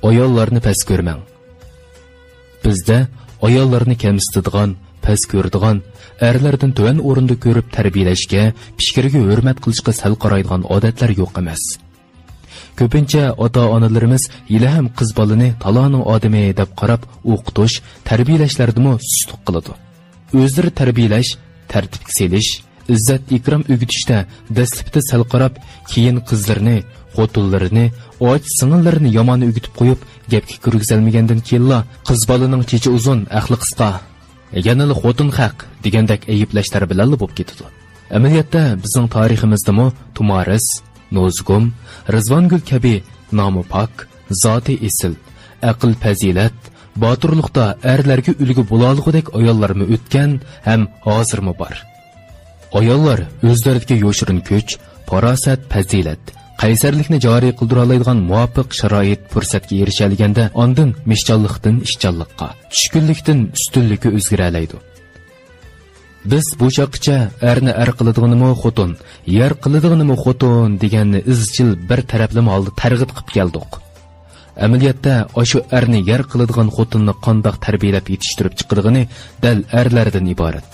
ayollarni past ko'rmang. Bizda ayollarni kamsitadigan, past ko'radigan, erlardan tuvan o'rinda ko'rib tarbiyalashga, fikriga hurmat qilishga sal qaraydigan odatlar yo'q emas. Ko'pincha ota-onalarimiz yili ham qiz bolani taloning odami deb qarab o'qitish, tarbiyalashlardimi sustuk qiladi. O'zlari tarbiyalash, tartibga selish, izzat ikrom o'gitishda dastlabda sal qarab, keyin qizlarni, xotinlarini, och sing'illarini yomon o'gitib qo'yib, gapga kirgizalmagandan keyin qiz bolaning chechi uzun, aqli qisqa, yanada xotin haq degandek ayblashlar bilan bo'lib ketadi. Amaliyotda bizning tariximizdami Tumaris, Nozgum, Rizvongul kabi nomi pok, zoti esil, aql fazilat, botirlikda erlarga ulgu bo'lolgudek ayollarmi o'tgan ham hozirmi bor. Ayollar o'zlariga yo'shirin kuch, farosat, fazilat, qaysarlikni joriy qildira oladigan muvofiq sharoit fursatga erishilganda, ondan mishchanlikdan ishchanlikqa, tushkunlikdan ustunlikka o'zgara oladi. Biz bu chaqcha erni er qiladiganimi xotin, yer qiladiganimi xotin deganni izchil bir taraflama holda targ'ib qilib keldik. Amaliyotda o'sha erni yer qiladigan xotinni qandoq tarbiyalab yetishtirib chiqargani dal erlardan iborat.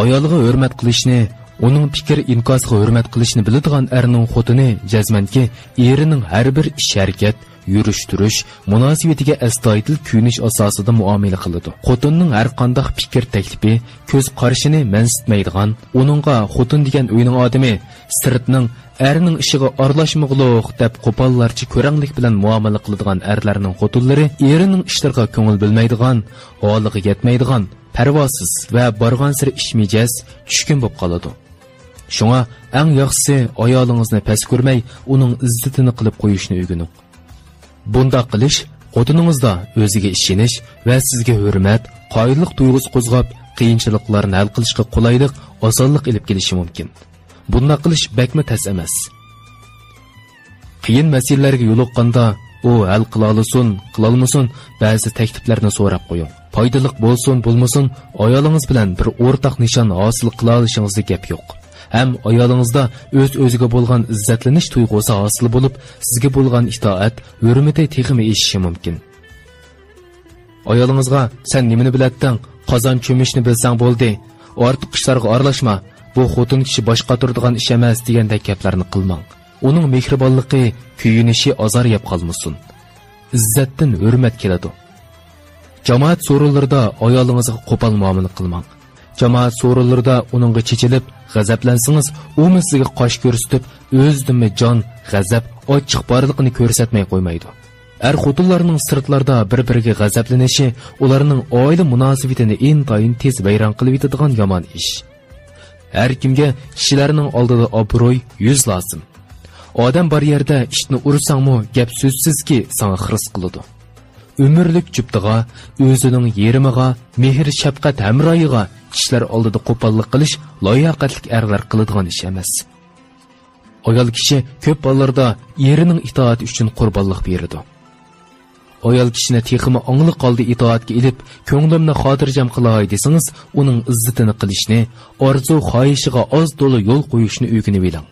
Ayolga hurmat qilishni, uning fikr inkosiga hurmat qilishni biladigan erning xotini jazmanki erining har bir ish-harakat, yurish-turish munosabatiga astoydil kuyinish asosida muomala qiladi. Xotinning har qanday fikr taklifi, ko'z qarashini mansitmaydigan, uningga xotin degan uyning odami sirtning erning ishiga aralashmag'liq deb qo'pollarcha ko'ranglik bilan muomala qiladigan erlarning xotinlari erining ishlariga ko'ngil bilmaydigan, holiga yetmaydigan, parvosiz va borgan sir ishmijaz, tushkun bo'lib qoladi. Shunga eng yaxshisi ayolingizni past ko'rmay, uning izzatini qilib qo'yishni o'rganing. Bunda qilish xotiningizda o'ziga ishonish va sizga hurmat, qoyillik tuyg'usi qo'zg'ab, qiyinchiliklarni hal qilishga qulaylik, osonlik olib kelishi mumkin. Bunda qilish bakma tas emas. Qiyin masalalarga yo'liqqanda u hal qila olsin, qila olmasin, ba'zi takliflarni so'rab qo'ying. Foydali bo'lsin, bo'lmasin, ayolingiz bilan bir o'rtaq nishon hosil qila olishingizda gap yo'q. Ham ayolingizda o'z-o'ziga bo'lgan izzatlanish tuyg'usi hosil bo'lib, sizga bo'lgan itoat, hurmati teg'imi eshishi mumkin. Ayolingizga sen nimani bilatding, qozon cho'mishni bilsang bo'ldi, ortiq ishlarga aralashma, bu xotin kishi boshqa turadigan ish emas degandek gaplarni qilmang. Uning mehribonligi, kuyinishi azor yeb qolmasin. Izzatdan hurmat keladi. Jamoat so'rovlarida ayolingizga qo'pol muomala qilmang. Jamoat so'rovlarida uningga chechilib, g'azablansangiz, u sizga qosh ko'rsatib, o'zidimi jon, g'azab, ochiq borliqni ko'rsatmay qo'ymaydi. Er-xotinlarning sirtlarda bir-biriga g'azablanishi ularning oila munosabatini intayin tez vayron qilib yetadigan yomon ish. Har kimga kishilarning oldida obro'y, yuz lozim. Odam bor yerda ishni ursangmi, gap so'zsizki sana xiris qiladi. Ömürlük cüptiga, o'zining yerimiga, mehr shafqat hamroyiga kishilar oldida qo'pollik qilish loyaqatlik erlar qiladigan ish emas. Ayol kishi ko'p hollarda erining itoati uchun qurbonlik beradi. Ayol kishini texmi ongli qoldi itoatga ilib, ko'nglimni xotirjam qilay desangiz, uning izzatini qilishni, orzu xohishiga oz to'la yo'l qo'yishni o'rganib oling.